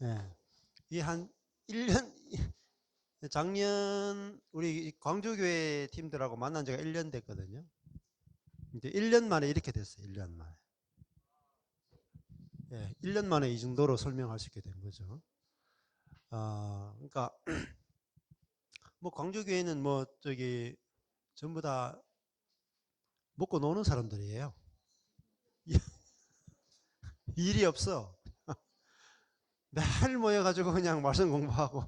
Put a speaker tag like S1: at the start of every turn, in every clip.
S1: 예. 이 한 1년, 작년 우리 광주교회 팀들하고 만난 지가 1년 됐거든요. 이제 1년 만에 이렇게 됐어요. 1년 만에. 예, 1년 만에 이 정도로 설명할 수 있게 된 거죠. 그러니까 뭐 광주교회는 뭐 저기 전부 다 먹고 노는 사람들이에요. 일이 없어. 매일 모여가지고 그냥 말씀 공부하고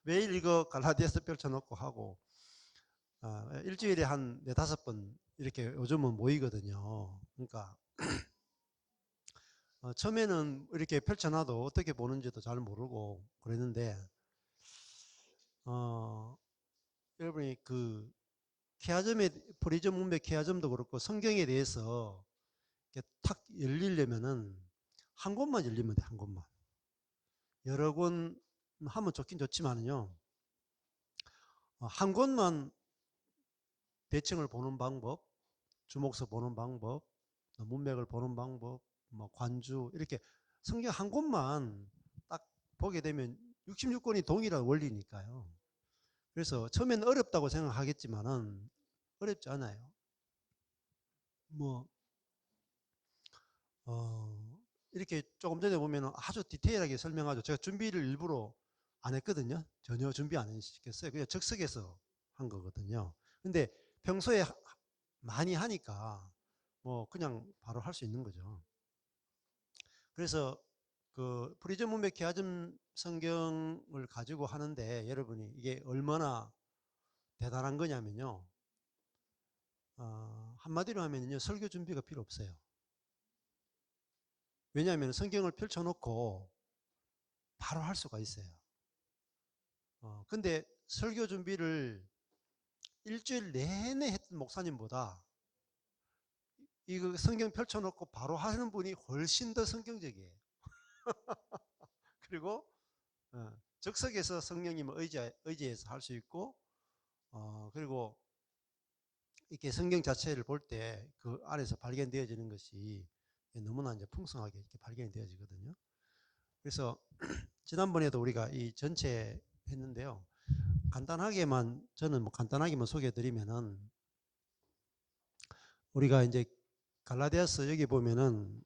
S1: 매일 이거 갈라디아서 펼쳐놓고 하고 일주일에 한 네다섯 번 이렇게 요즘은 모이거든요. 그러니까 처음에는 이렇게 펼쳐놔도 어떻게 보는지도 잘 모르고 그랬는데 어, 여러분이 그 케아점의 프리즘 문맥 케아점도 그렇고 성경에 대해서 이렇게 탁 열리려면은 한 곳만 열리면 돼. 한 곳만. 여러 권 하면 좋긴 좋지만은요. 한 곳만 대칭을 보는 방법, 주목서 보는 방법, 문맥을 보는 방법, 뭐 관주 이렇게 성경 한 곳만 딱 보게 되면 66권이 동일한 원리니까요. 그래서 처음에는 어렵다고 생각하겠지만은 어렵지 않아요. 뭐 이렇게 조금 전에 보면 아주 디테일하게 설명하죠. 제가 준비를 일부러 안 했거든요. 전혀 준비 안 시켰어요. 그냥 즉석에서 한 거거든요. 근데 평소에 많이 하니까 뭐 그냥 바로 할 수 있는 거죠. 그래서 그 프리즘 문맥 개화점 성경을 가지고 하는데 여러분이 이게 얼마나 대단한 거냐면요. 한마디로 하면요. 설교 준비가 필요 없어요. 왜냐하면 성경을 펼쳐놓고 바로 할 수가 있어요. 근데 설교 준비를 일주일 내내 했던 목사님보다 이거 성경 펼쳐놓고 바로 하는 분이 훨씬 더 성경적이에요. 그리고 즉석에서 성령님을 의지해서 할 수 있고 그리고 이렇게 성경 자체를 볼 때 그 안에서 발견되어지는 것이 너무나 이제 풍성하게 이렇게 발견이 되어지거든요. 그래서 지난번에도 우리가 이 전체 했는데요. 간단하게만 저는 뭐 간단하게만 소개해드리면은 우리가 이제 갈라디아서 여기 보면은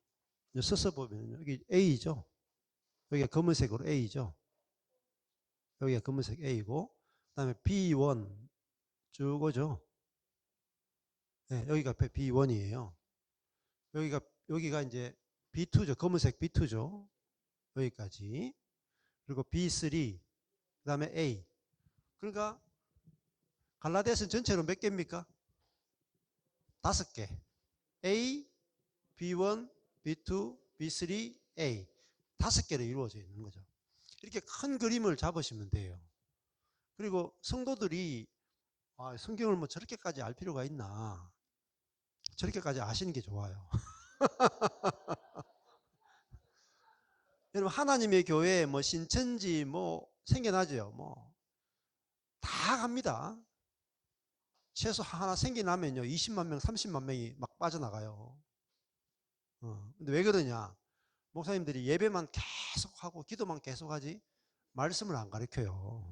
S1: 서서 보면 여기 A죠. 여기가 검은색으로 A죠. 여기가 검은색 A고 그다음에 B1 쭉 오죠. 네, 여기가 B1이에요. 여기가 이제 B2죠. 검은색 B2죠. 여기까지. 그리고 B3 그다음에 A. 그러니까 갈라디아서는 전체로 몇 개입니까? 5개. A, B1, B2, B3, A. 5개로 이루어져 있는 거죠. 이렇게 큰 그림을 잡으시면 돼요. 그리고 성도들이 성경을 뭐 저렇게까지 알 필요가 있나? 저렇게까지 아시는 게 좋아요. 여러분 하나님의 교회 뭐 신천지 뭐 생겨나죠. 뭐 다 갑니다. 최소 하나 생겨나면요 20만 명, 30만 명이 막 빠져나가요. 근데 왜 그러냐? 목사님들이 예배만 계속하고 기도만 계속하지 말씀을 안 가르쳐요.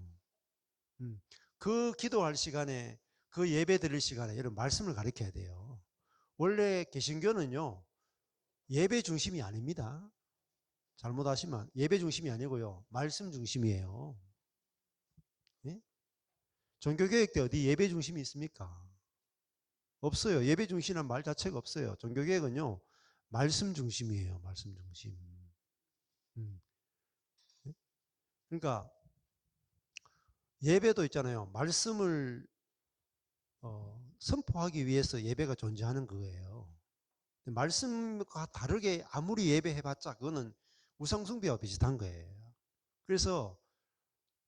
S1: 음, 그 기도할 시간에 그 예배 드릴 시간에 여러분 말씀을 가르쳐야 돼요. 원래 개신교는요 예배 중심이 아닙니다. 잘못하시면 예배 중심이 아니고요 말씀 중심이에요. 예? 종교개혁 때 어디 예배 중심이 있습니까? 없어요. 예배 중심이라는 말 자체가 없어요. 종교개혁은요 말씀 중심이에요. 말씀 중심. 음. 그러니까 예배도 있잖아요. 말씀을 선포하기 위해서 예배가 존재하는 거예요. 말씀과 다르게 아무리 예배해봤자 그거는 우상숭배와 비슷한 거예요. 그래서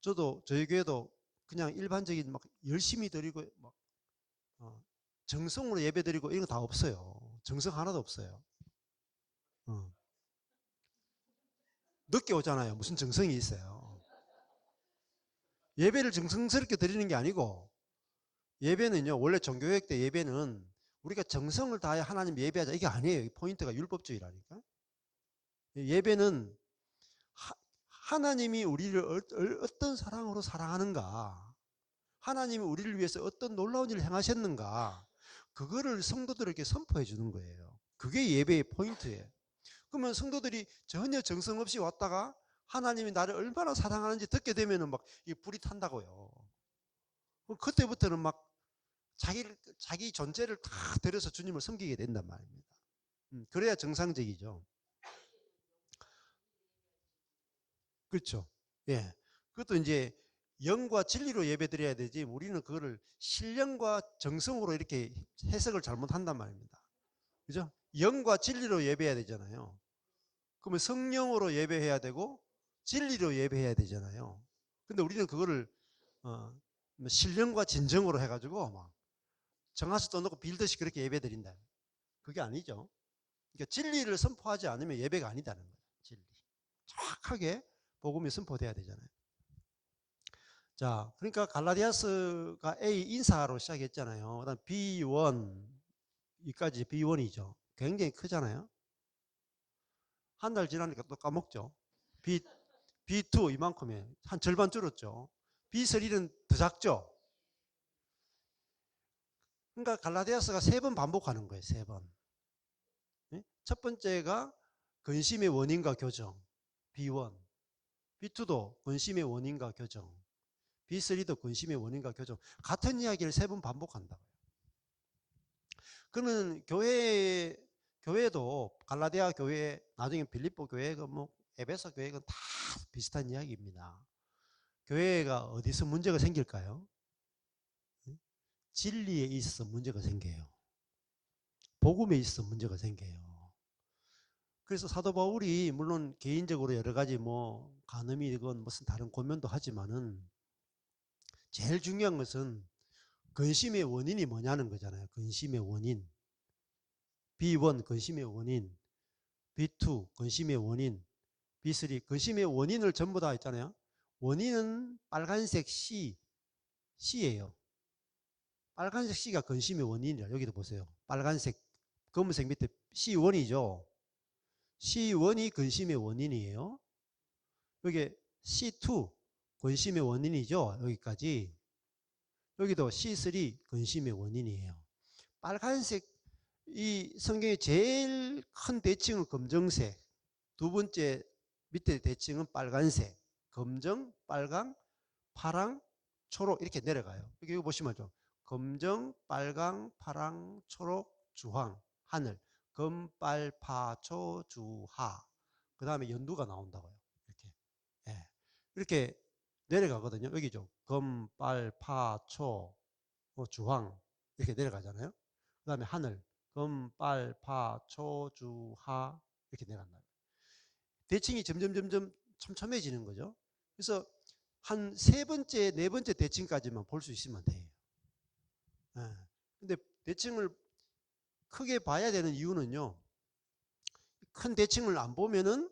S1: 저도 저희 교회도 그냥 일반적인 막 열심히 드리고 막 정성으로 예배 드리고 이런 거 다 없어요. 정성 하나도 없어요. 어. 늦게 오잖아요. 무슨 정성이 있어요. 예배를 정성스럽게 드리는 게 아니고 예배는요 원래 종교개혁 때 예배는 우리가 정성을 다해 하나님 예배하자 이게 아니에요. 포인트가 율법주의라니까. 예배는 하나님이 우리를 어떤 사랑으로 사랑하는가, 하나님이 우리를 위해서 어떤 놀라운 일을 행하셨는가, 그거를 성도들에게 선포해 주는 거예요. 그게 예배의 포인트예요. 그러면 성도들이 전혀 정성 없이 왔다가 하나님이 나를 얼마나 사랑하는지 듣게 되면은 막 이 불이 탄다고요. 그때부터는 막 자기 존재를 다 들여서 주님을 섬기게 된단 말입니다. 그래야 정상적이죠. 그렇죠. 예. 그것도 이제 영과 진리로 예배드려야 되지, 우리는 그거를 신령과 정성으로 이렇게 해석을 잘못한단 말입니다. 그죠? 영과 진리로 예배해야 되잖아요. 그러면 성령으로 예배해야 되고 진리로 예배해야 되잖아요. 근데 우리는 그거를 신령과 진정으로 해가지고 막 정하수 떠놓고 빌듯이 그렇게 예배드린다. 그게 아니죠. 그러니까 진리를 선포하지 않으면 예배가 아니다는 거예요. 진리. 정확하게 복음이 선포돼야 되잖아요. 자, 그러니까 갈라디아스가 A 인사로 시작했잖아요. 그다음 B1 여기까지 B1이죠. 굉장히 크잖아요. 한 달 지나니까 또 까먹죠. B2 이만큼에 한 절반 줄었죠. B3는 더 작죠. 그러니까 갈라디아스가 3번 반복하는 거예요. 3번. 첫 번째가 근심의 원인과 교정, B1. B2도 근심의 원인과 교정, B3도 근심의 원인과 교정. 같은 이야기를 3번 반복한다고요. 그러면 교회도 갈라디아 교회, 나중에 빌립보 교회, 뭐 에베소 교회가 다 비슷한 이야기입니다. 교회가 어디서 문제가 생길까요? 진리에 있어서 문제가 생겨요. 복음에 있어서 문제가 생겨요. 그래서 사도 바울이 물론 개인적으로 여러 가지 뭐 간음이건 무슨 다른 고면도 하지만은 제일 중요한 것은 근심의 원인이 뭐냐는 거잖아요. 근심의 원인. B1 근심의 원인, B2 근심의 원인, B3 근심의 원인을 전부 다 했잖아요. 원인은 빨간색 C예요. 빨간색 C가 근심의 원인이라. 여기도 보세요. 빨간색 검은색 밑에 C1이죠. C1이 근심의 원인이에요. 여기 C2 근심의 원인이죠. 여기까지. 여기도 C3 근심의 원인이에요. 빨간색, 이 성경의 제일 큰 대칭은 검정색, 두 번째 밑에 대칭은 빨간색, 검정, 빨강, 파랑, 초록 이렇게 내려가요. 여기 보시면 좀 검정, 빨강, 파랑, 초록, 주황, 하늘, 검, 빨, 파, 초, 주, 하. 그 다음에 연두가 나온다고요. 이렇게. 예. 이렇게 내려가거든요. 여기죠. 검, 빨, 파, 초, 주황 이렇게 내려가잖아요. 그 다음에 하늘, 검, 빨, 파, 초, 주, 하 이렇게 내려간다. 대칭이 점점 촘촘해지는 거죠. 그래서 한 세 번째, 네 번째 대칭까지만 볼 수 있으면 돼요. 근데 대칭을 크게 봐야 되는 이유는요. 큰 대칭을 안 보면은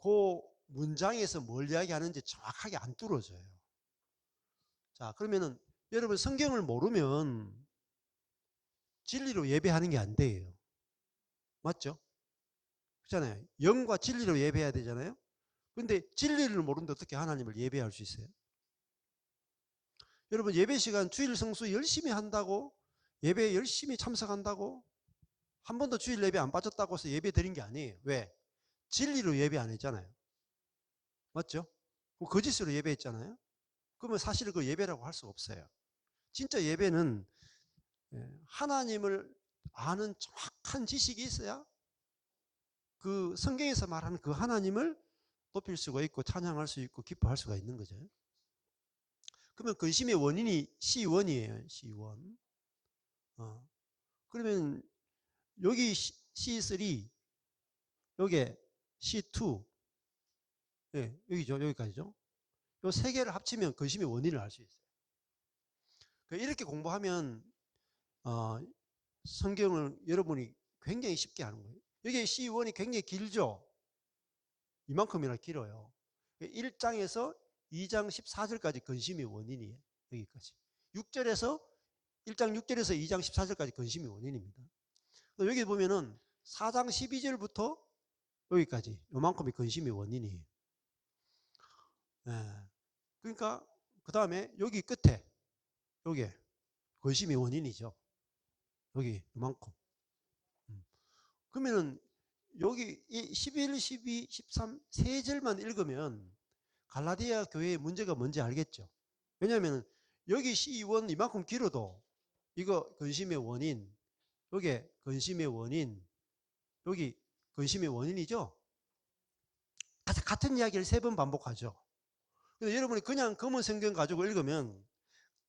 S1: 그 문장에서 뭘 이야기하는지 정확하게 안 뚫어져요. 자, 그러면은 여러분 성경을 모르면 진리로 예배하는 게 안 돼요. 맞죠? 그렇잖아요. 영과 진리로 예배해야 되잖아요. 근데 진리를 모르는데 어떻게 하나님을 예배할 수 있어요? 여러분 예배 시간 주일 성수 열심히 한다고, 예배에 열심히 참석한다고, 한 번도 주일 예배 안 빠졌다고 해서 예배 드린 게 아니에요. 왜? 진리로 예배 안 했잖아요. 맞죠? 거짓으로 예배했잖아요. 그러면 사실 그 예배라고 할 수 없어요. 진짜 예배는 하나님을 아는 정확한 지식이 있어야 그 성경에서 말하는 그 하나님을 높일 수가 있고 찬양할 수 있고 기뻐할 수가 있는 거죠. 그러면 근심의 원인이 C1이에요. C1. 그러면 여기 C3, 여기 C2, 예, 여기죠. 여기까지죠. 이 세 개를 합치면 근심의 원인을 알 수 있어요. 이렇게 공부하면 성경을 여러분이 굉장히 쉽게 하는 거예요. 여기 C1이 굉장히 길죠. 이만큼이나 길어요. 1장에서 2장 14절까지 근심의 원인이에요. 여기까지. 6절에서 1장 6절에서 2장 14절까지 근심의 원인입니다. 여기 보면은 4장 12절부터 여기까지 요만큼이 근심의 원인이에요. 예. 그러니까 그 다음에 여기 끝에 요게 근심의 원인이죠. 여기 이만큼. 그러면은 여기 11, 12, 13 세 절만 읽으면 갈라디아 교회의 문제가 뭔지 알겠죠. 왜냐하면 여기 C1 이만큼 길어도 이거 근심의 원인, 요게 근심의 원인, 여기 근심의 원인이죠. 같은 이야기를 세 번 반복하죠. 근데 여러분이 그냥 검은 성경 가지고 읽으면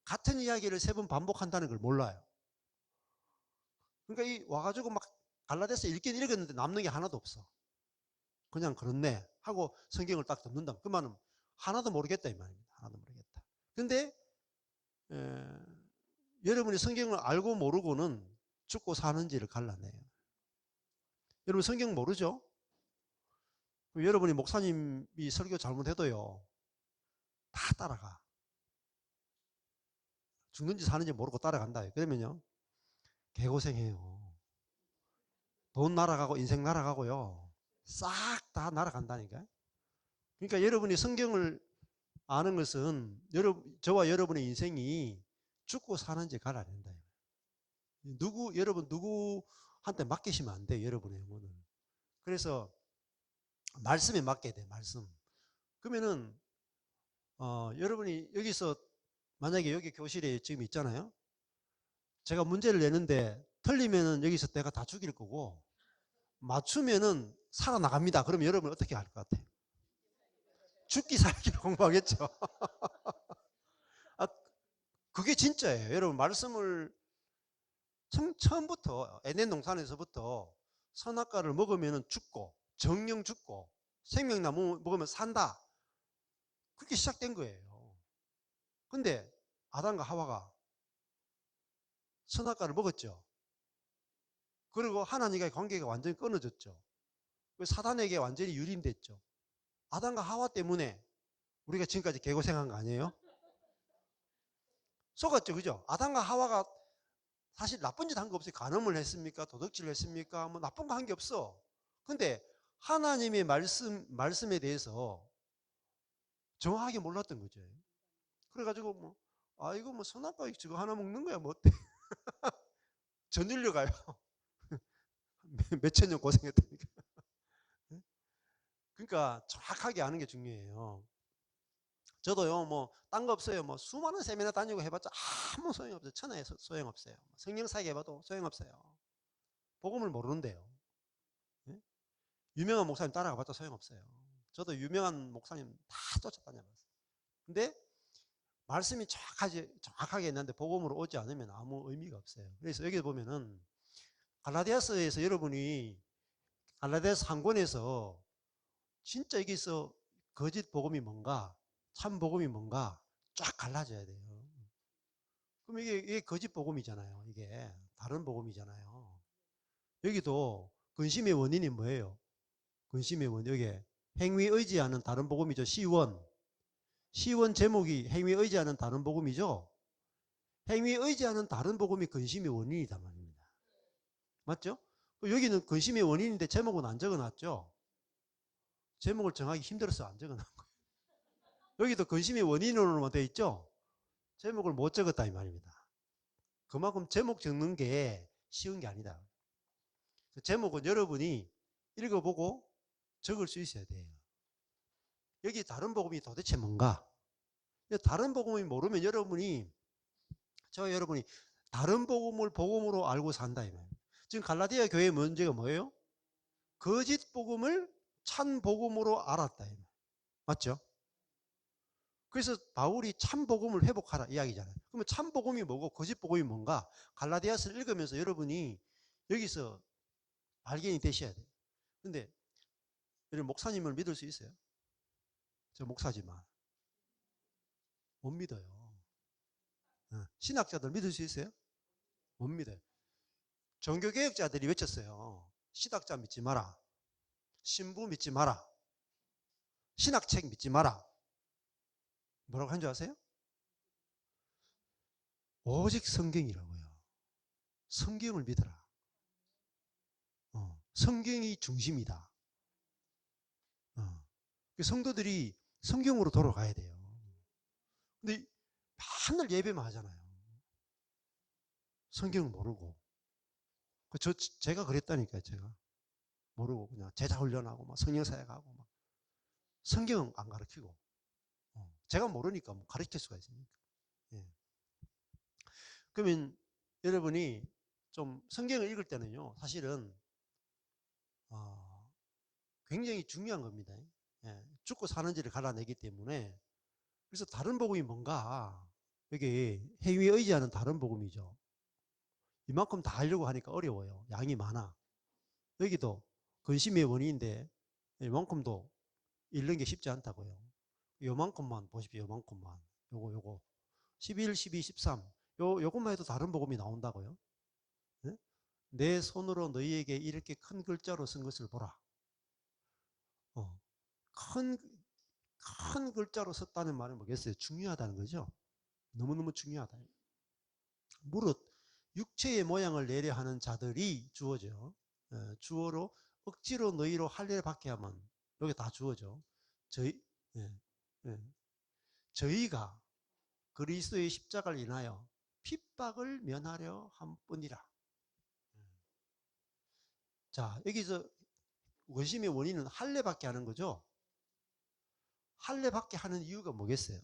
S1: 같은 이야기를 세 번 반복한다는 걸 몰라요. 그러니까 이 와가지고 막 갈라디아서 읽긴 읽었는데 남는 게 하나도 없어. 그냥 그렇네 하고 성경을 딱 덮는다. 그 말은 하나도 모르겠다 이 말입니다. 하나도 모르겠다. 근데 여러분이 성경을 알고 모르고는 죽고 사는지를 갈라내요. 여러분 성경 모르죠? 여러분이 목사님이 설교 잘못해도요 다 따라가. 죽는지 사는지 모르고 따라간다. 그러면요 개고생해요. 돈 날아가고 인생 날아가고요 싹 다 날아간다니까. 그러니까 여러분이 성경을 아는 것은 저와 여러분의 인생이 죽고 사는지 갈아낸다. 여러분 누구한테 맡기시면 안 돼요. 여러분의 영혼을. 그래서 말씀에 맡겨야 돼요. 말씀. 그러면은 여러분이 여기서 만약에 여기 교실에 지금 있잖아요. 제가 문제를 내는데 틀리면은 여기서 내가 다 죽일 거고 맞추면은 살아나갑니다. 그러면 여러분 어떻게 할 것 같아요? 죽기 살기를 공부하겠죠. 아, 그게 진짜예요. 여러분 말씀을 처음부터 에덴 동산에서부터 선악과를 먹으면 죽고 정령 죽고 생명나무 먹으면 산다. 그렇게 시작된 거예요. 근데 아담과 하와가 선악과를 먹었죠. 그리고 하나님과의 관계가 완전히 끊어졌죠. 사단에게 완전히 유린됐죠. 아담과 하와 때문에 우리가 지금까지 개고생한 거 아니에요? 속았죠, 그죠? 아담과 하와가 사실 나쁜 짓 한 거 없어요. 간음을 했습니까? 도둑질을 했습니까? 뭐 나쁜 거 한 게 없어. 근데 하나님의 말씀에 대해서 정확하게 몰랐던 거죠. 그래가지고 뭐, 이거 뭐 선악과 저거 하나 먹는 거야, 뭐 어때? 전율려 가요. 몇천 년 고생했다니까. 그러니까 정확하게 아는 게 중요해요. 저도요, 뭐, 딴 거 없어요. 뭐, 수많은 세미나 다니고 해봤자 아무 소용없어요. 천하에 소용없어요. 성령사역 해봐도 소용없어요. 복음을 모르는데요. 예? 유명한 목사님 따라가봤자 소용없어요. 저도 유명한 목사님 다 쫓아다녀봤어요. 근데 말씀이 정확하게 있는데 복음으로 오지 않으면 아무 의미가 없어요. 그래서 여기 보면은 갈라디아서에서 여러분이 갈라디아서 한 권에서 진짜 여기서 거짓 복음이 뭔가 참 복음이 뭔가 쫙 갈라져야 돼요. 그럼 이게 거짓 복음이잖아요. 이게 다른 복음이잖아요. 여기도 근심의 원인이 뭐예요? 근심의 원인 여기 행위 의지하는 다른 복음이죠. C1 제목이 행위 의지하는 다른 복음이죠. 행위 의지하는 다른 복음이 근심의 원인이다 말입니다. 맞죠? 여기는 근심의 원인인데 제목은 안 적어놨죠. 제목을 정하기 힘들어서 안 적어놨 거예요. 여기도 근심의 원인으로만 되어 있죠. 제목을 못 적었다 이 말입니다. 그만큼 제목 적는 게 쉬운 게 아니다. 제목은 여러분이 읽어보고 적을 수 있어야 돼요. 여기 다른 복음이 도대체 뭔가? 다른 복음이 모르면 여러분이 다른 복음을 복음으로 알고 산다 이 말이에요. 지금 갈라디아 교회의 문제가 뭐예요? 거짓 복음을 참 복음으로 알았다 이 말이에요. 맞죠? 그래서 바울이 참 복음을 회복하라 이야기잖아요. 그러면 참 복음이 뭐고 거짓 복음이 뭔가? 갈라디아서를 읽으면서 여러분이 여기서 발견이 되셔야 돼요. 근데 여러분 목사님을 믿을 수 있어요? 저 목사지만 못 믿어요. 신학자들 믿을 수 있어요? 못 믿어요. 종교개혁자들이 외쳤어요. 신학자 믿지 마라. 신부 믿지 마라. 신학책 믿지 마라. 뭐라고 한 줄 아세요? 오직 성경이라고요. 성경을 믿어라. 성경이 중심이다. 성도들이 성경으로 돌아가야 돼요. 근데 맨날 예배만 하잖아요. 성경을 모르고. 제가 그랬다니까요. 제가 모르고 그냥 제자 훈련하고 막 성령 사역하고 막 성경 안 가르치고. 제가 모르니까 뭐 가르칠 수가 있습니까? 예. 그러면 여러분이 좀 성경을 읽을 때는요, 사실은 굉장히 중요한 겁니다. 예. 죽고 사는지를 갈라내기 때문에. 그래서 다른 복음이 뭔가, 여기 행위에 의지하는 다른 복음이죠. 이만큼 다 하려고 하니까 어려워요. 양이 많아. 여기도 근심의 원인인데 이만큼도 읽는 게 쉽지 않다고요. 요만큼만 보십시오. 요만큼만. 요거 11, 12, 13 요것만 해도 다른 복음이 나온다고요. 네? 내 손으로 너희에게 이렇게 큰 글자로 쓴 것을 보라. 큰, 큰 글자로 썼다는 말은 뭐겠어요? 중요하다는 거죠. 너무너무 중요하다. 무릇 육체의 모양을 내려 하는 자들이 주어져. 주어로 억지로 너희로 할례를 받게 하면 여기 다 주어져. 저희 예, 예. 저희가 그리스도의 십자가를 인하여 핍박을 면하려 함뿐이라. 자, 여기서 원심의 원인은 할례 받게 하는 거죠. 할례 받게 하는 이유가 뭐겠어요?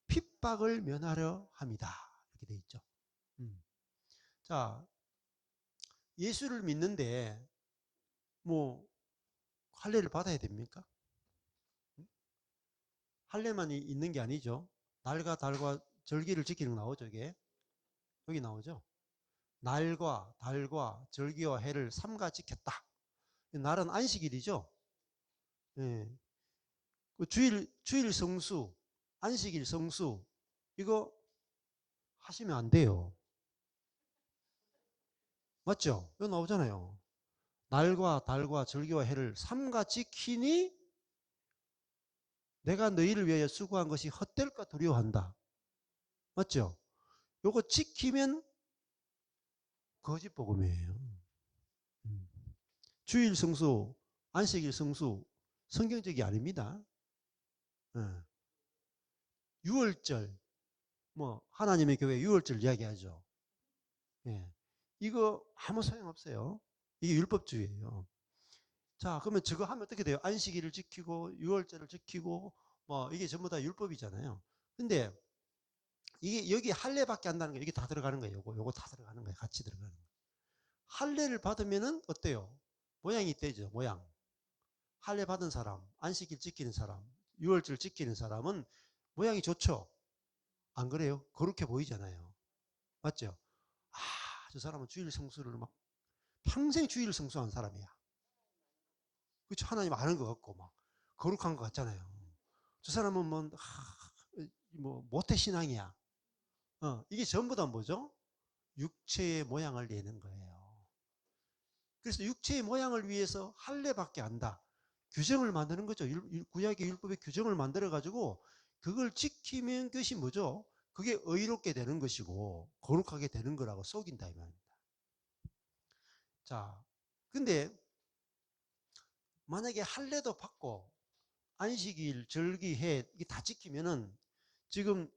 S1: 핍박을 면하려 합니다. 이렇게 돼 있죠. 자, 예수를 믿는데 뭐 할례를 받아야 됩니까? 할례만 있는 게 아니죠. 날과 달과 절기를 지키는 거 나오죠, 이게. 여기 나오죠. 날과 달과 절기와 해를 삼가 지켰다. 날은 안식일이죠. 예. 그 주일 성수, 안식일 성수, 이거 하시면 안 돼요. 맞죠? 이거 나오잖아요. 날과 달과 절기와 해를 삼가 지키니 내가 너희를 위하여 수고한 것이 헛될까 두려워한다. 맞죠? 요거 지키면 거짓 복음이에요. 주일 성수, 안식일 성수, 성경적이 아닙니다. 유월절, 뭐 하나님의 교회 유월절 이야기하죠. 예. 이거 아무 소용없어요. 이게 율법주의예요. 자, 그러면 저거 하면 어떻게 돼요? 안식일을 지키고 유월절을 지키고 뭐 이게 전부 다 율법이잖아요. 근데 이게 여기 할례밖에 한다는 거 이게 다 들어가는 거예요. 요거 다 들어가는 거예요. 같이 들어가는 거예요. 할례를 받으면은 어때요? 모양이 떼죠. 모양. 할례 받은 사람, 안식일 지키는 사람, 유월절 지키는 사람은 모양이 좋죠. 안 그래요? 그렇게 보이잖아요. 맞죠? 아, 저 사람은 주일 성수를 막 평생 주일 성수한 사람이야. 그렇죠? 하나님 아는 것 같고 막 거룩한 것 같잖아요. 저 사람은 뭐 모태 신앙이야. 이게 전부 다 뭐죠? 육체의 모양을 내는 거예요. 그래서 육체의 모양을 위해서 할례밖에 안다. 규정을 만드는 거죠. 구약의 율법의 규정을 만들어 가지고 그걸 지키면 그것이 뭐죠? 그게 의롭게 되는 것이고 거룩하게 되는 거라고 속인다 이 말입니다. 자, 근데 만약에 할례도 받고 안식일, 절기해 이게 다 지키면은 지금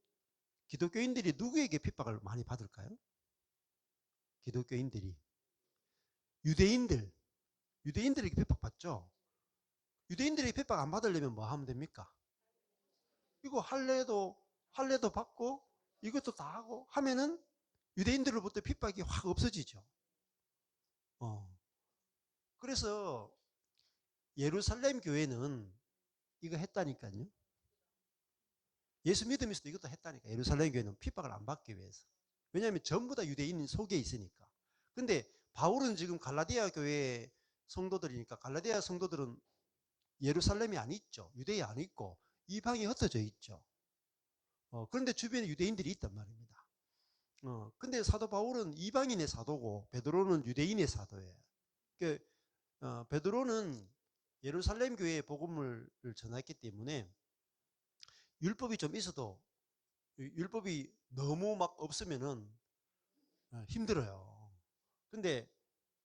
S1: 기독교인들이 누구에게 핍박을 많이 받을까요? 기독교인들이 유대인들에게 핍박받죠. 유대인들에게 핍박 안 받으려면 뭐 하면 됩니까? 이거 할례도 받고 이것도 다 하고 하면은 유대인들로부터 핍박이 확 없어지죠. 어. 그래서 예루살렘 교회는 이거 했다니까요. 예수 믿으면서도 이것도 했다니까. 예루살렘 교회는 핍박을 안 받기 위해서. 왜냐하면 전부 다 유대인 속에 있으니까. 근데 바울은 지금 갈라디아 교회 성도들이니까 갈라디아 성도들은 예루살렘이 안 있죠. 유대에 안 있고 이방이 흩어져 있죠. 그런데 주변에 유대인들이 있단 말입니다. 근데 사도 바울은 이방인의 사도고 베드로는 유대인의 사도예요. 그 베드로는 예루살렘 교회에 복음을 전했기 때문에 율법이 좀 있어도 율법이 너무 막 없으면은 힘들어요. 근데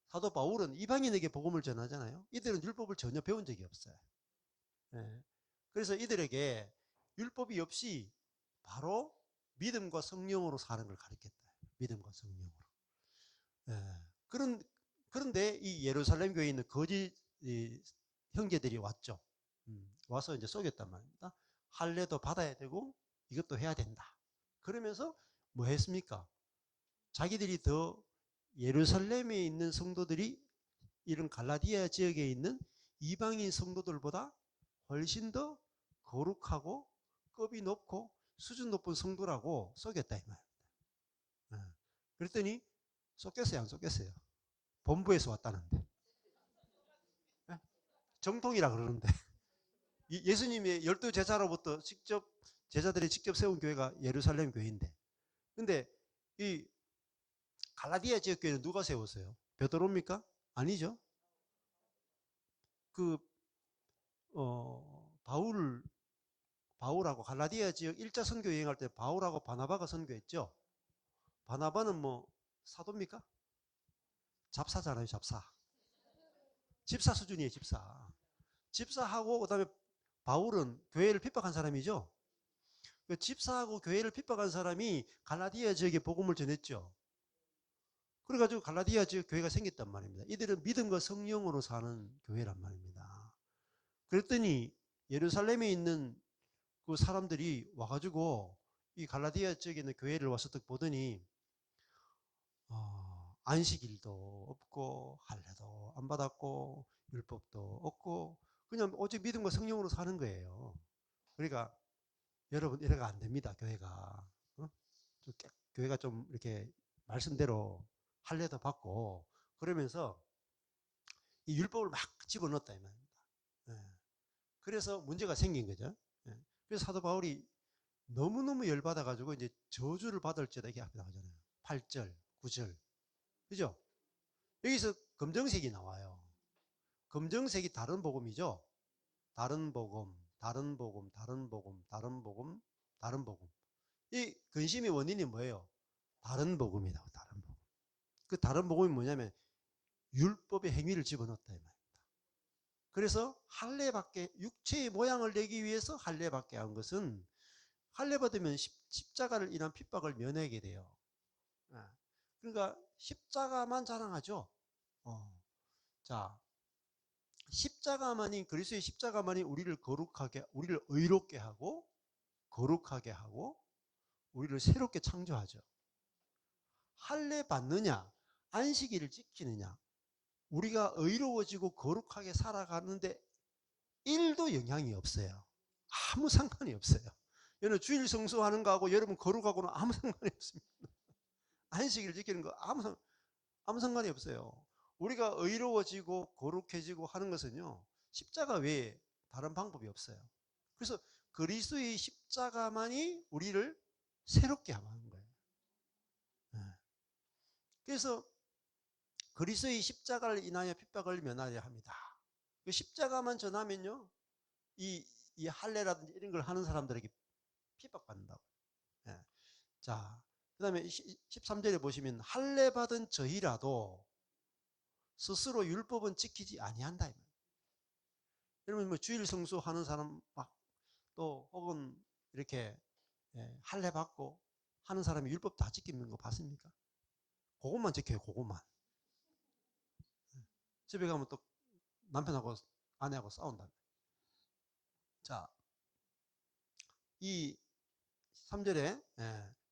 S1: 사도 바울은 이방인에게 복음을 전하잖아요. 이들은 율법을 전혀 배운 적이 없어요. 예. 그래서 이들에게 율법이 없이 바로 믿음과 성령으로 사는 걸 가르쳤다. 믿음과 성령으로. 예. 그런데 이 예루살렘 교회에 있는 거짓 형제들이 왔죠. 와서 이제 속였단 말입니다. 할례도 받아야 되고 이것도 해야 된다. 그러면서 뭐 했습니까? 자기들이 더 예루살렘에 있는 성도들이 이런 갈라디아 지역에 있는 이방인 성도들보다 훨씬 더 거룩하고 급이 높고 수준 높은 성도라고 속였다 이 말입니다. 그랬더니 속겠어요, 안 속겠어요? 본부에서 왔다는데. 정통이라 그러는데. 예수님의 12제자로부터 직접 제자들이 직접 세운 교회가 예루살렘 교회인데. 근데 이 갈라디아 지역 교회는 누가 세웠어요? 베드로입니까? 아니죠. 그 바울하고 갈라디아 지역 1차 선교 여행할 때 바울하고 바나바가 선교했죠. 바나바는 뭐 사도입니까? 잡사잖아요, 잡사. 집사 수준이에요, 집사. 집사하고 그다음에 바울은 교회를 핍박한 사람이죠. 그 집사하고 교회를 핍박한 사람이 갈라디아 지역에 복음을 전했죠. 그래가지고 갈라디아 지역 교회가 생겼단 말입니다. 이들은 믿음과 성령으로 사는 교회란 말입니다. 그랬더니 예루살렘에 있는 그 사람들이 와가지고 이 갈라디아 지역에 있는 교회를 와서 딱 보더니 안식일도 없고 할례도 안 받았고 율법도 없고 그냥 오직 믿음과 성령으로 사는 거예요. 그러니까 여러분 이래가 안 됩니다. 교회가 교회가 좀 이렇게 말씀대로 할례도 받고 그러면서 이 율법을 막 집어넣었다 이 말입니다. 그래서 문제가 생긴 거죠. 그래서 사도 바울이 너무너무 열받아가지고 이제 저주를 받을지다 이렇게 앞에 나오잖아요. 8절, 9절. 그죠? 여기서 검정색이 나와요. 검정색이 다른 복음이죠. 다른 복음, 다른 복음, 다른 복음, 다른 복음, 다른 복음. 이 근심의 원인이 뭐예요? 다른 복음이다. 다른 복음. 그 다른 복음이 뭐냐면 율법의 행위를 집어넣었다 이 말입니다. 그래서 할례받게 육체의 모양을 내기 위해서 할례받게 한 것은 할례받으면 십자가를 인한 핍박을 면하게 돼요. 그러니까 십자가만 자랑하죠. 자, 십자가만이 그리스도의 십자가만이 우리를 거룩하게, 우리를 의롭게 하고 거룩하게 하고 우리를 새롭게 창조하죠. 할례 받느냐, 안식일을 지키느냐, 우리가 의로워지고 거룩하게 살아가는데 1도 영향이 없어요. 아무 상관이 없어요. 여러분 주일 성수하는 거하고 여러분 거룩하고는 아무 상관이 없습니다. 안식일 지키는 거 아무 상관이 없어요. 우리가 의로워지고 거룩해지고 하는 것은요. 십자가 외에 다른 방법이 없어요. 그래서 그리스도의 십자가만이 우리를 새롭게 하는 거예요. 그래서 그리스도의 십자가를 인하여 핍박을 면하려 합니다. 그 십자가만 전하면요. 이 할례라든지 이런 걸 하는 사람들에게 핍박받는다고. 자, 그 다음에 13절에 보시면 할례 받은 저희라도 스스로 율법은 지키지 아니한다. 여러분 뭐 주일 성수하는 사람 또 혹은 이렇게 할례 받고 하는 사람이 율법 다 지키는 거 봤습니까? 그것만 지켜요. 그것만. 집에 가면 또 남편하고 아내하고 싸운다. 자, 이 3절에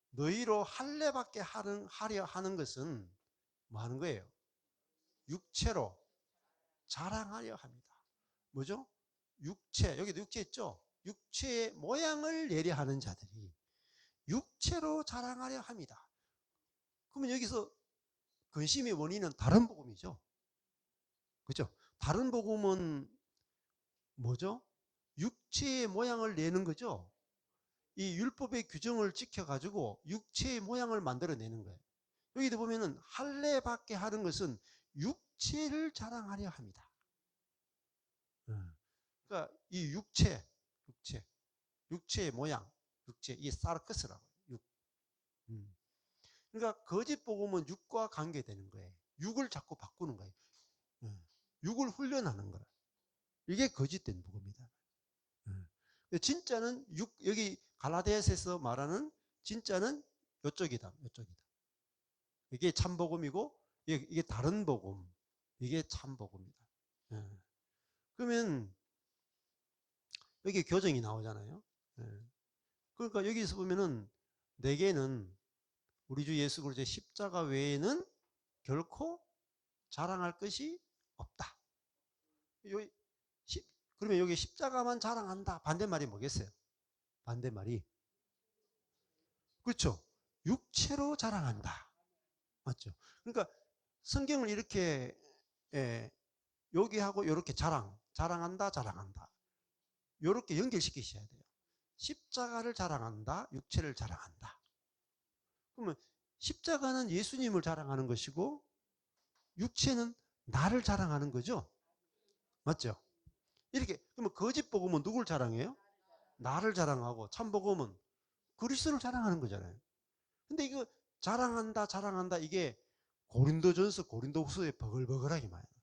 S1: 너희로 할례받게 하려 하는 것은 뭐 하는 거예요? 육체로 자랑하려 합니다. 뭐죠? 육체, 여기도 육체 있죠? 육체의 모양을 내려 하는 자들이 육체로 자랑하려 합니다. 그러면 여기서 근심의 원인은 다른 복음이죠. 그렇죠? 다른 복음은 뭐죠? 육체의 모양을 내는 거죠. 이 율법의 규정을 지켜가지고 육체의 모양을 만들어내는 거예요. 여기도 보면은 할례 받게 하는 것은 육체를 자랑하려 합니다. 그러니까 이 육체의 모양, 이 사르크스라고. 그러니까 거짓 복음은 육과 관계되는 거예요. 육을 자꾸 바꾸는 거예요. 육을 훈련하는 거라. 이게 거짓된 복음이다. 진짜는 여기 갈라디아서에서 말하는 진짜는 이쪽이다. 이게 참복음이고 이게 다른 복음. 이게 참복음이다. 예. 그러면 여기 교정이 나오잖아요. 예. 그러니까 여기서 보면은 내게는 우리 주 예수 그리스도의 십자가 외에는 결코 자랑할 것이 없다. 그러면 여기 십자가만 자랑한다. 반대말이 뭐겠어요? 반대말이 그렇죠. 육체로 자랑한다. 맞죠? 그러니까 성경을 이렇게 여기하고 이렇게 자랑한다. 이렇게 연결시키셔야 돼요. 십자가를 자랑한다. 육체를 자랑한다. 그러면 십자가는 예수님을 자랑하는 것이고 육체는 나를 자랑하는 거죠. 맞죠? 이렇게 그러면 거짓 복음은 누굴 자랑해요? 나를 자랑하고 참 복음은 그리스도를 자랑하는 거잖아요. 근데 이거 자랑한다 이게 고린도전서 고린도후서에 버글버글하게 많아요.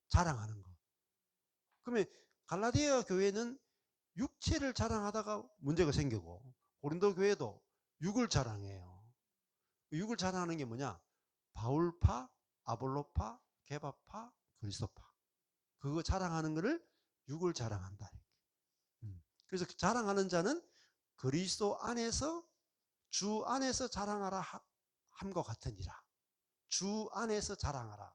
S1: 자랑하는 거. 그러면 갈라디아 교회는 육체를 자랑하다가 문제가 생기고 고린도 교회도 육을 자랑해요. 육을 자랑하는 게 뭐냐? 바울파, 아볼로파, 게바파, 그리스도파. 그거 자랑하는 거를 육을 자랑한다. 그래서 자랑하는 자는 그리스도 안에서 주 안에서 자랑하라 함과 같으니라. 주 안에서 자랑하라.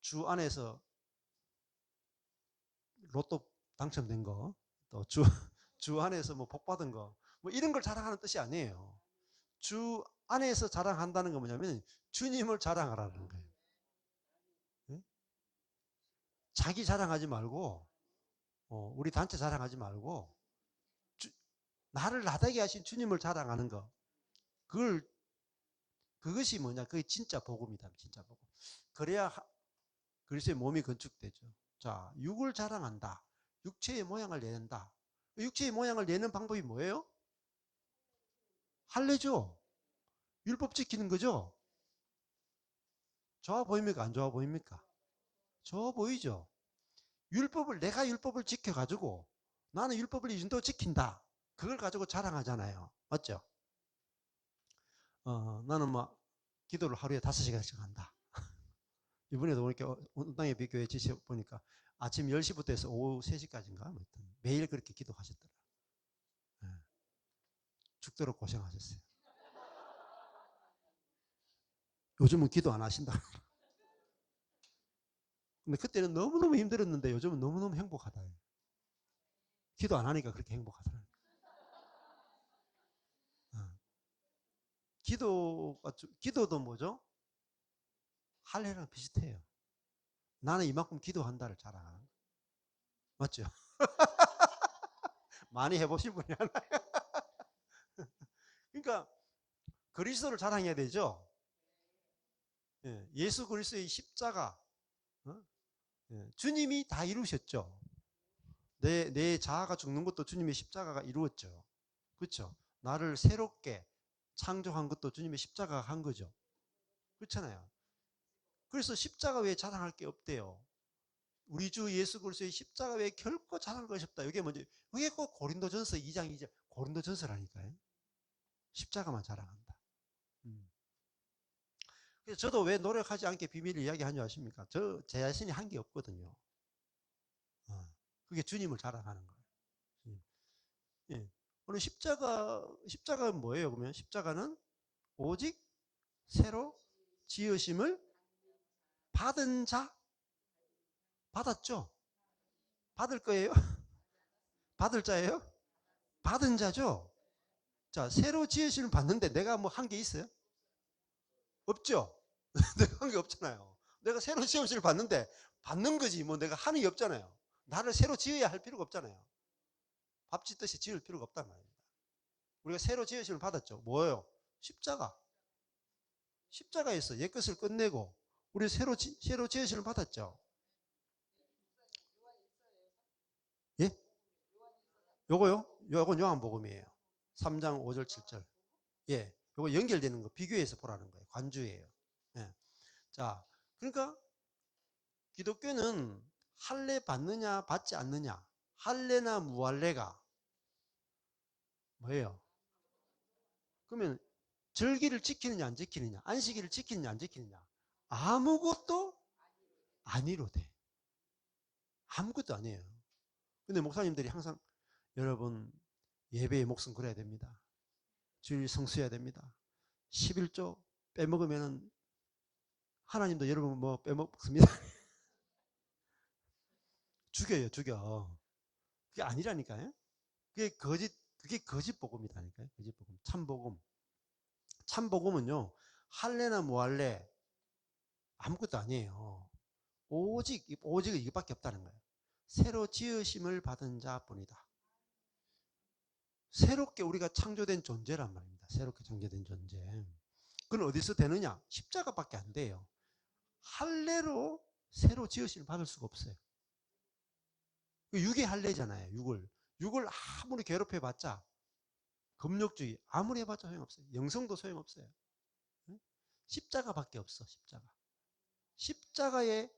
S1: 주 안에서 로또 당첨된 거, 또 주 안에서 뭐 복 받은 거, 뭐 이런 걸 자랑하는 뜻이 아니에요. 주 안에서 자랑한다는 건 뭐냐면 주님을 자랑하라는 거예요. 네? 자기 자랑하지 말고, 우리 단체 자랑하지 말고, 나를 나되게 하신 주님을 자랑하는 거. 그것이 뭐냐? 그게 진짜 복음이다. 진짜 복음. 그래야 그리스도의 몸이 건축되죠. 자, 육을 자랑한다. 육체의 모양을 내는다. 육체의 모양을 내는 방법이 뭐예요? 할례죠. 율법 지키는 거죠. 좋아 보입니까? 안 좋아 보입니까? 좋아 보이죠. 내가 율법을 지켜가지고 나는 율법을 이 정도 지킨다. 그걸 가지고 자랑하잖아요. 맞죠? 나는 막 기도를 하루에 5시간씩 한다. 이번에도 이렇게 운동의 비교에 지시 보니까 아침 10시부터 해서 오후 3시까지인가? 매일 그렇게 기도하셨더라고요. 죽도록 고생하셨어요. 요즘은 기도 안 하신다. 근데 그때는 너무너무 힘들었는데 요즘은 너무너무 행복하다. 기도 안 하니까 그렇게 행복하더라고요. 기도도 뭐죠? 할례랑 비슷해요. 나는 이만큼 기도한다를 자랑하는 거예요. 맞죠? 많이 해보신 분이 하나. 그러니까 그리스도를 자랑해야 되죠. 예수 그리스도의 십자가, 주님이 다 이루셨죠. 내 자아가 죽는 것도 주님의 십자가가 이루었죠. 그렇죠? 나를 새롭게 창조한 것도 주님의 십자가가 한 거죠. 그렇잖아요. 그래서 십자가 외에 자랑할 게 없대요. 우리 주 예수 그리스도의 십자가 외에 결코 자랑할 것이 없다. 이게 뭐지? 그게 꼭 고린도전서 2장 2절 고린도전서라니까요. 십자가만 자랑한다. 그래서 저도 왜 노력하지 않게 비밀을 이야기하는 줄 아십니까? 제 자신이 한 게 없거든요. 그게 주님을 자랑하는 거예요. 예. 오늘 십자가는 뭐예요? 그러면 십자가는 오직 새로 지으심을 받은 자, 받았죠? 받을 거예요? 받을 자예요? 받은 자죠? 자, 새로 지으심을 받는데 내가 뭐 한 게 있어요? 없죠? 내가 한 게 없잖아요. 내가 새로 지으심을 받는데 받는 거지 뭐 내가 하는 게 없잖아요. 나를 새로 지어야 할 필요가 없잖아요. 밥 짓듯이 지을 필요가 없단 말입니다. 우리가 새로 지으심을 받았죠. 뭐예요? 십자가. 십자가에서 옛것을 끝내고 우리 새로 지으심을 받았죠. 예? 요거요? 요건 요한복음이에요. 3장 5절 7절. 예. 요거 연결되는 거 비교해서 보라는 거예요. 관주예요. 예. 자, 그러니까 기독교는 할례 받느냐 받지 않느냐, 할례나 무할례가 뭐예요? 그러면 절기를 지키느냐 안 지키느냐, 안식일을 지키느냐 안 지키느냐, 아무것도 아니로 돼. 아무것도 아니에요. 근데 목사님들이 항상 여러분 예배의 몫은 그래야 됩니다. 주일 성수해야 됩니다. 11조 빼먹으면은 하나님도 여러분 뭐 빼먹습니다. 죽여요, 죽여. 그게 아니라니까요. 그게 거짓 복음이다니까요. 거짓 복음. 참 복음. 참 복음은요, 할례나 무할례 아무것도 아니에요. 오직 이것밖에 없다는 거예요. 새로 지으심을 받은 자뿐이다. 새롭게 우리가 창조된 존재란 말입니다. 새롭게 창조된 존재. 그건 어디서 되느냐? 십자가밖에 안 돼요. 할례로 새로 지으심을 받을 수가 없어요. 육의 할례잖아요. 육을 아무리 괴롭혀봤자, 금욕주의 아무리 해봤자 소용없어요. 영성도 소용없어요. 십자가밖에 없어. 십자가에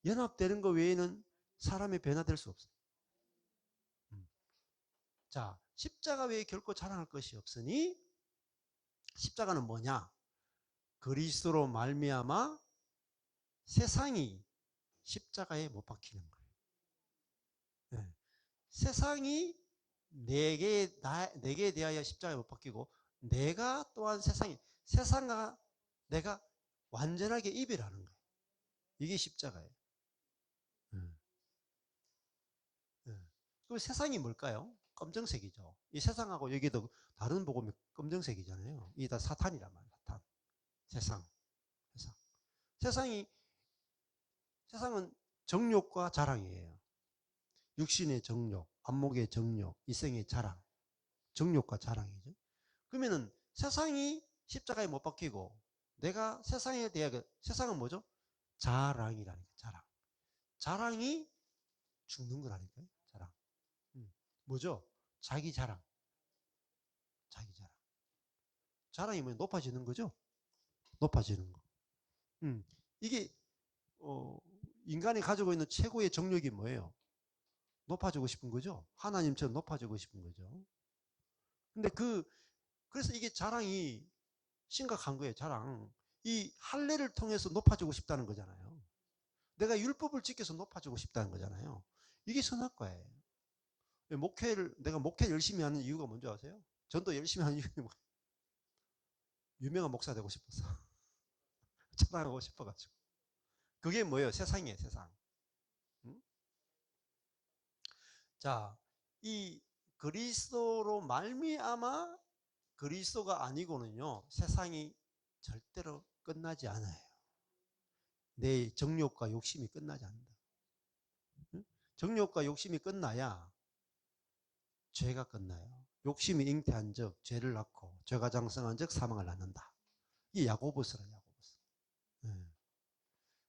S1: 연합되는 것 외에는 사람이 변화될 수 없어요. 자, 십자가 외에 결코 자랑할 것이 없으니, 십자가는 뭐냐? 그리스도로 말미암아 세상이 십자가에 못 박히는 거예요. 네. 세상이 내게 대하여 십자가에 못 박히고, 내가 또한 세상과 내가 완전하게 이별하는 거예요. 이게 십자가예요. 그럼 세상이 뭘까요? 검정색이죠. 이 세상하고 여기도 다른 복음이 검정색이잖아요. 이게 다 사탄이란 말이에요. 사탄. 세상. 세상은 정욕과 자랑이에요. 육신의 정욕, 안목의 정욕, 이생의 자랑. 정욕과 자랑이죠. 그러면은 세상이 십자가에 못 박히고 내가 세상에 대해, 세상은 뭐죠? 자랑이라는 거예요. 자랑이 죽는 거라니까요. 자랑. 뭐죠? 자기 자랑. 자랑이 뭐 높아지는 거죠? 높아지는 거. 이게 인간이 가지고 있는 최고의 정욕이 뭐예요? 높아지고 싶은 거죠. 하나님처럼 높아지고 싶은 거죠. 근데 그래서 이게 자랑이 심각한 거예요. 자랑. 이 할례를 통해서 높아지고 싶다는 거잖아요. 내가 율법을 지켜서 높아지고 싶다는 거잖아요. 이게 선악과예요. 내가 목회 열심히 하는 이유가 뭔지 아세요? 전도 열심히 하는 이유가 뭐예요? 유명한 목사 되고 싶어서. 자랑하고 싶어가지고. 그게 뭐예요? 세상이에요, 세상. 응? 자, 이 그리스도로 말미암아 그리스도가 아니고는요, 세상이 절대로 끝나지 않아요. 내 정욕과 욕심이 끝나지 않는다. 응? 정욕과 욕심이 끝나야 죄가 끝나요. 욕심이 잉태한 적 죄를 낳고, 죄가 장성한 적 사망을 낳는다. 이게 야고보서라, 야고보서. 네.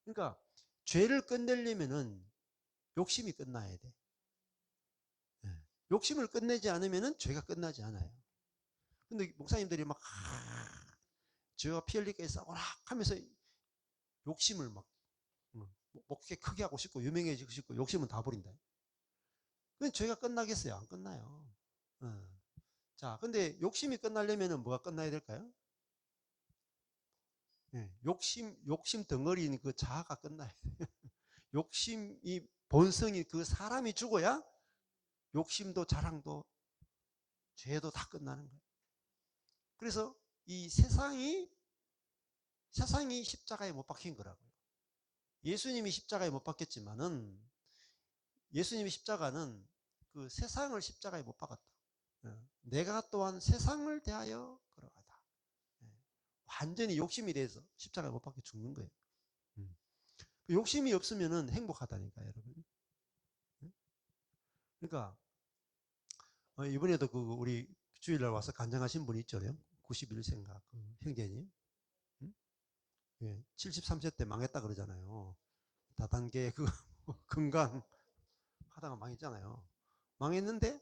S1: 그러니까 죄를 끝내려면은 욕심이 끝나야 돼. 네. 욕심을 끝내지 않으면은 죄가 끝나지 않아요. 근데 목사님들이 막 죄와 피 흘리게 싸우라 하면서 욕심을 막 목회 크게 하고 싶고 유명해지고 싶고 욕심은 다 버린다. 그럼 죄가 끝나겠어요? 안 끝나요. 자, 근데 욕심이 끝나려면 뭐가 끝나야 될까요? 네, 욕심 덩어리인 그 자아가 끝나야 돼요. 욕심이 본성이 그 사람이 죽어야 욕심도 자랑도 죄도 다 끝나는 거예요. 그래서 이 세상이 십자가에 못 박힌 거라고요. 예수님이 십자가에 못 박혔지만은 예수님의 십자가는 그 세상을 십자가에 못 박았다. 내가 또한 세상을 대하여 걸어가다. 완전히 욕심이 돼서 십자가에 못 박혀 죽는 거예요. 욕심이 없으면은 행복하다니까, 여러분. 그러니까 이번에도 그 우리 주일날 와서 간증하신 분이 있죠. 91세인가 그 형제님. 73세 때 망했다 그러잖아요. 다단계 그 건강 하다가 망했잖아요. 망했는데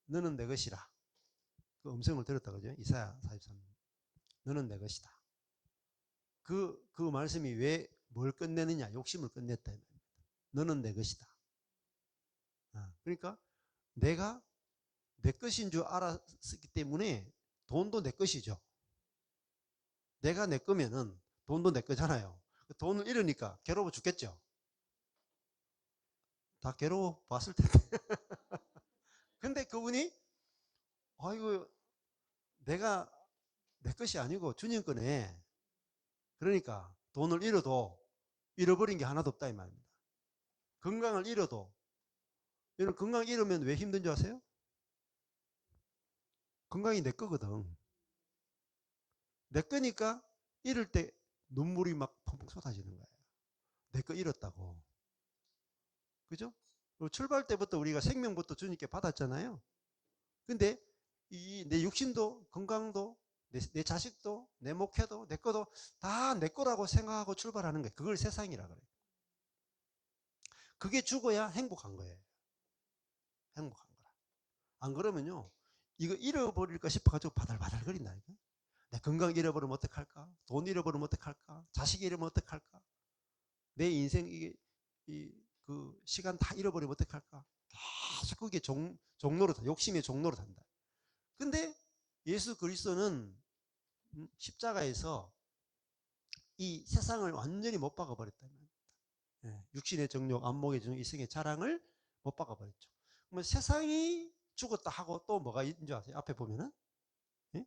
S1: 너는 내 것이라. 그 음성을 들었다 그죠? 이사야 43. 너는 내 것이다. 그 말씀이 왜 뭘 끝내느냐? 욕심을 끝냈다. 너는 내 것이다. 그러니까 내가 내 것인 줄 알았기 때문에 돈도 내 것이죠. 내가 내 거면은 돈도 내 거잖아요. 돈을 잃으니까 괴로워 죽겠죠. 다 괴로워 봤을 텐데. 근데 그분이 아이고 내가 내 것이 아니고 주님 거네. 그러니까 돈을 잃어도 잃어버린 게 하나도 없다 이 말입니다. 건강을 잃어도, 여러분 건강 잃으면 왜 힘든 줄 아세요? 건강이 내 거거든. 내 거니까 잃을 때 눈물이 막 펑펑 쏟아지는 거예요. 내 거 잃었다고. 그죠? 출발 때부터 우리가 생명부터 주님께 받았잖아요. 근데 이 내 육신도 건강도 내 자식도 내 목회도 내 거도 다 내 거라고 생각하고 출발하는 거예요. 그걸 세상이라 그래요. 그게 죽어야 행복한 거예요. 행복한 거라. 안 그러면요, 이거 잃어버릴까 싶어가지고 바달바달 거린다니까. 내 건강 잃어버리면 어떡할까? 돈 잃어버리면 어떡할까? 자식 잃어버리면 어떡할까? 내 인생 그 시간 다 잃어버리면 어떡할까? 계속 그게 종로로 욕심의 종로로 단다. 근데 예수 그리스도는 십자가에서 이 세상을 완전히 못 박아버렸다는 거예요. 육신의 정욕, 안목의 정욕, 이성의 자랑을 못 박아버렸죠. 그러면 세상이 죽었다 하고 또 뭐가 있는 줄 아세요? 앞에 보면은 예?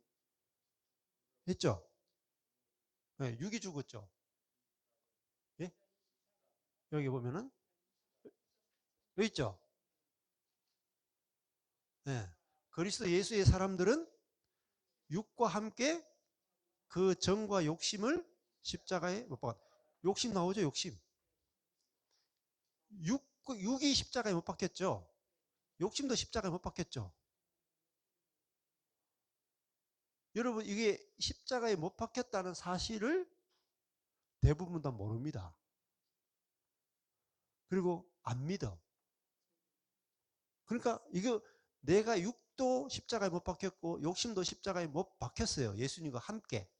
S1: 있죠? 예, 육이 죽었죠. 예? 여기 보면은 여기 있죠? 예. 그리스도 예수의 사람들은 육과 함께 그 정과 욕심을 십자가에 못 박았다. 욕심 나오죠, 욕심. 육이 십자가에 못 박혔죠. 욕심도 십자가에 못 박혔죠. 여러분 이게 십자가에 못 박혔다는 사실을 대부분 다 모릅니다. 그리고 안 믿어. 그러니까 이거 내가 육도 십자가에 못 박혔고 욕심도 십자가에 못 박혔어요. 예수님과 함께.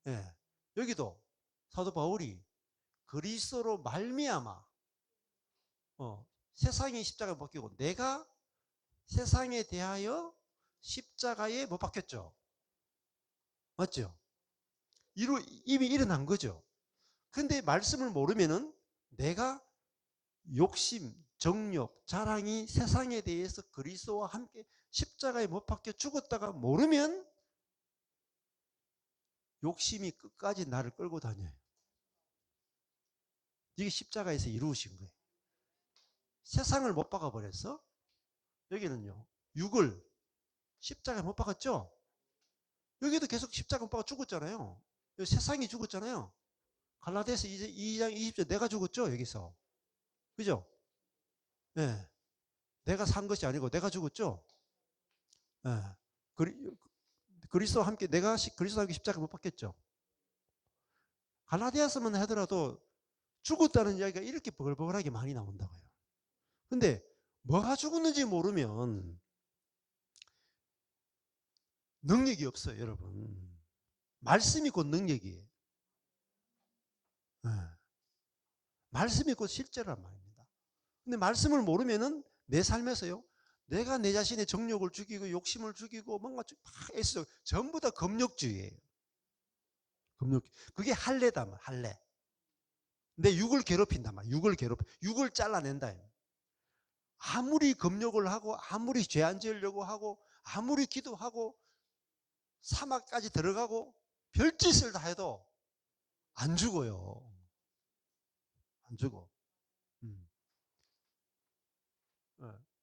S1: 예. 여기도 사도 바울이 그리스도로 말미암아 세상이 십자가에 못 박히고 내가 세상에 대하여 십자가에 못 박혔죠. 맞죠? 이미 일어난 거죠. 근데 말씀을 모르면은 내가 욕심, 정욕, 자랑이 세상에 대해서 그리스도와 함께 십자가에 못 박혀 죽었다가 모르면 욕심이 끝까지 나를 끌고 다녀요. 이게 십자가에서 이루어진 거예요. 세상을 못 박아버렸어. 여기는요, 육을 십자가에 못 박았죠. 여기도 계속 십자가 못 박아 죽었잖아요. 세상이 죽었잖아요. 갈라디아서 2장 20절 내가 죽었죠 여기서. 그죠? 네. 내가 산 것이 아니고 내가 죽었죠. 네. 그리스도와 함께 내가 그리스도와 함께 십자가 못 박혔죠. 갈라디아서만 하더라도 죽었다는 이야기가 이렇게 버글버글하게 많이 나온다고요. 근데 뭐가 죽었는지 모르면 능력이 없어요, 여러분. 말씀이 곧 능력이에요. 네. 말씀이 곧 실제란 말입니다. 근데 말씀을 모르면은 내 삶에서요, 내가 내 자신의 정욕을 죽이고 욕심을 죽이고 뭔가 막 애써 전부 다 금욕주의예요. 금욕. 그게 할례다 말, 할례. 내 육을 괴롭힌다 말, 육을 잘라낸다. 아무리 금욕을 하고 아무리 죄 안 지으려고 하고 아무리 기도하고 사막까지 들어가고 별짓을 다 해도 안 죽어요. 안 죽어.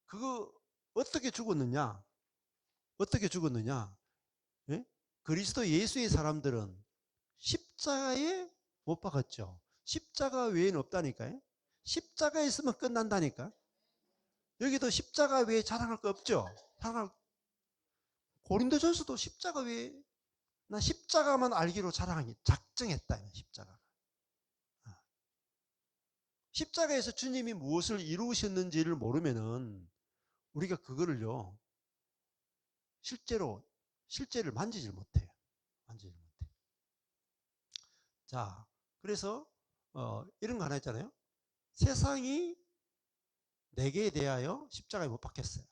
S1: 그거 어떻게 죽었느냐? 어떻게 죽었느냐? 예? 그리스도 예수의 사람들은 십자가에 못 박았죠. 십자가 외에는 없다니까요. 십자가에 있으면 끝난다니까. 여기도 십자가 외에 자랑할 거 없죠. 고린도전서도 십자가 외에 나 십자가만 알기로 자랑하기 작정했다. 십자가. 십자가에서 주님이 무엇을 이루셨는지를 모르면은 우리가 그거를요 실제를 만지질 못해요. 만지질 못해. 자, 그래서 이런 거 하나 있잖아요. 세상이 내게 대하여 십자가에 못 박혔어요.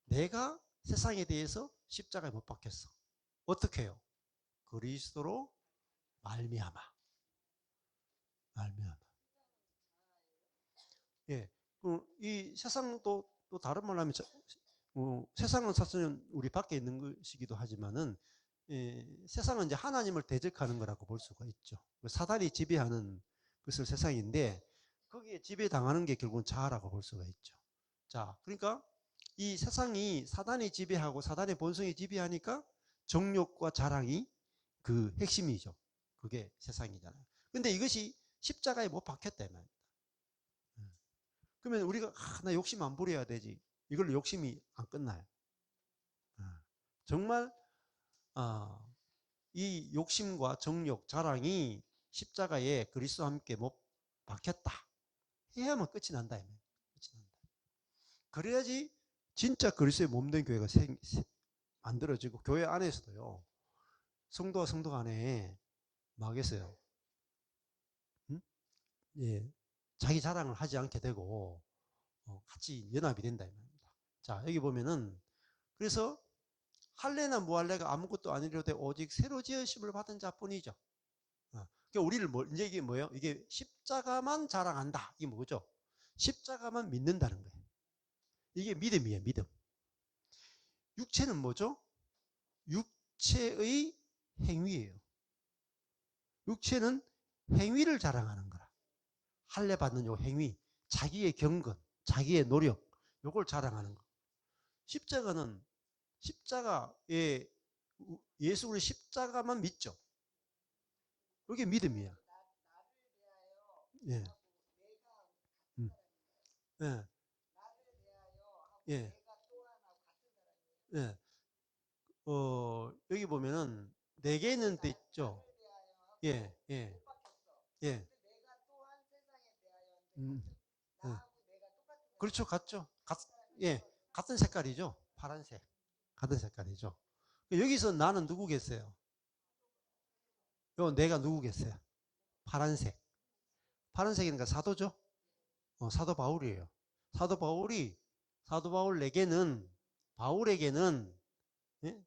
S1: 내가 세상에 대해서 십자가에 못 박혔어. 어떻게 해요? 그리스도로 말미암아. 예. 이 세상도 또 다른 말로 하면 세상은 사실은 우리 밖에 있는 것이기도 하지만은 세상은 이제 하나님을 대적하는 거라고 볼 수가 있죠. 사단이 지배하는 것을 세상인데 거기에 지배당하는 게 결국은 자아라고 볼 수가 있죠. 자, 그러니까 이 세상이 사단이 지배하고 사단의 본성이 지배하니까 정욕과 자랑이 그 핵심이죠. 그게 세상이잖아요. 근데 이것이 십자가에 못 박혔다 이 말입니다. 그러면 우리가 나 욕심 안 부려야 되지. 이걸로 욕심이 안 끝나요. 정말 이 욕심과 정욕, 자랑이 십자가에 그리스도와 함께 못 박혔다. 해야만 끝이 난다. 끝이 난다. 그래야지 진짜 그리스도의 몸된 교회가 만들어지고 교회 안에서도요. 성도와 성도 간에 막 하겠어요. 응? 예, 자기 자랑을 하지 않게 되고 같이 연합이 된다 이 말입니다. 자, 여기 보면은 그래서 할례나 무할례가 아무것도 아니려도 오직 새로 지으심을 받은 자뿐이죠. 그러니까 우리를 이제 이게 뭐예요? 이게 십자가만 자랑한다. 이게 뭐죠? 십자가만 믿는다는 거예요. 이게 믿음이에요, 믿음. 육체는 뭐죠? 육체의 행위예요. 육체는 행위를 자랑하는 거라. 할례 받는 요 행위, 자기의 경건, 자기의 노력, 요걸 자랑하는 거. 십자가는 십자가에 예수 그리스도 십자가만 믿죠. 이게 믿음이야. 예. 예. 예. 예. 여기 보면은 네 개는 돼 있죠. 예. 예. 예. 예. 그렇죠. 같죠. 예. 같은 색깔이죠. 파란색. 같은 색깔이죠. 여기서 나는 누구겠어요? 내가 누구겠어요? 파란색. 파란색이니까 사도죠. 사도 바울이에요. 사도 바울에게는 바울에게는 예?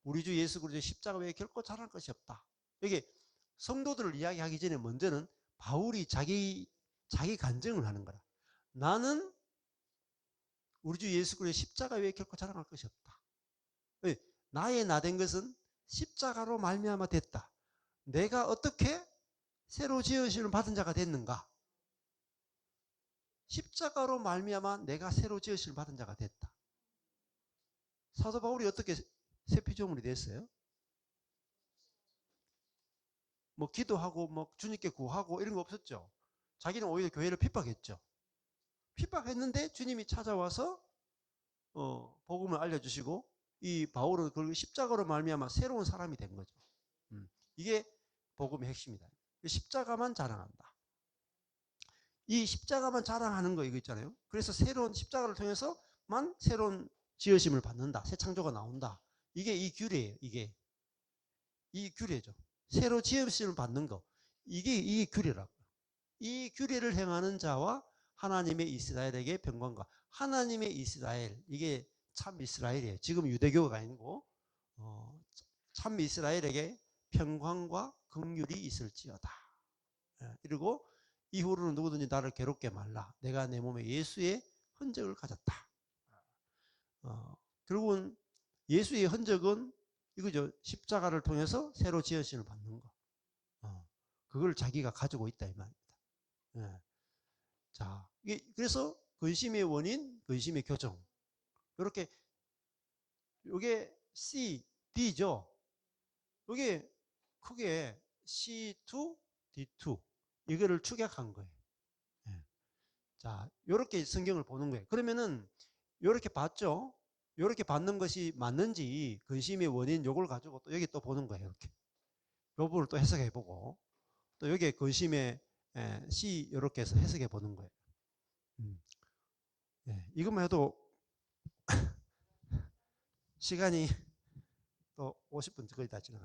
S1: 우리 주 예수 그리스도의 십자가 외에 결코 잘할 것이 없다. 이게 성도들을 이야기하기 전에 먼저는 바울이 자기 간증을 하는 거라. 나는 우리 주 예수 그리스도의 십자가 외에 결코 자랑할 것이 없다. 나의 나 된 것은 십자가로 말미암아 됐다. 내가 어떻게 새로 지으심을 받은 자가 됐는가? 십자가로 말미암아 내가 새로 지으심을 받은 자가 됐다. 사도 바울이 어떻게 새 피조물이 됐어요? 뭐 기도하고 뭐 주님께 구하고 이런 거 없었죠. 자기는 오히려 교회를 핍박했죠. 핍박했는데 주님이 찾아와서 복음을 알려주시고 이 바울은 그 십자가로 말미암아 새로운 사람이 된 거죠. 이게 복음의 핵심이다. 십자가만 자랑한다. 이 십자가만 자랑하는 거 이거 있잖아요. 그래서 새로운 십자가를 통해서만 새로운 지으심을 받는다. 새 창조가 나온다. 이게 이 규례예요. 이게 이 규례죠. 새로 지으심을 받는 거. 이게 이 규례라고. 이 규례를 행하는 자와 하나님의 이스라엘에게 평강과 하나님의 이스라엘 이게 참 이스라엘이에요. 지금 유대교가 아니고 참 이스라엘에게 평강과 긍휼이 있을지어다. 그리고 이후로는 누구든지 나를 괴롭게 말라. 내가 내 몸에 예수의 흔적을 가졌다. 결국은 예수의 흔적은 이거죠. 십자가를 통해서 새로 지으심을 받는 거. 그걸 자기가 가지고 있다 이 말입니다. 예. 자, 그래서 근심의 원인, 근심의 교정. 이렇게 이게 C, D죠. 이게 크게 C2, D2 이거를 축약한 거예요. 예. 자, 이렇게 성경을 보는 거예요. 그러면은 이렇게 봤죠. 이렇게 받는 것이 맞는지 근심의 원인 요걸 가지고 또 여기 또 보는 거예요. 이렇게. 요 부분을 또 해석해 보고 또 여기에 근심의 C 이렇게 해서 해석해 보는 거예요. 네, 이것만 해도 시간이 또 50분 거의 다 지나갔네.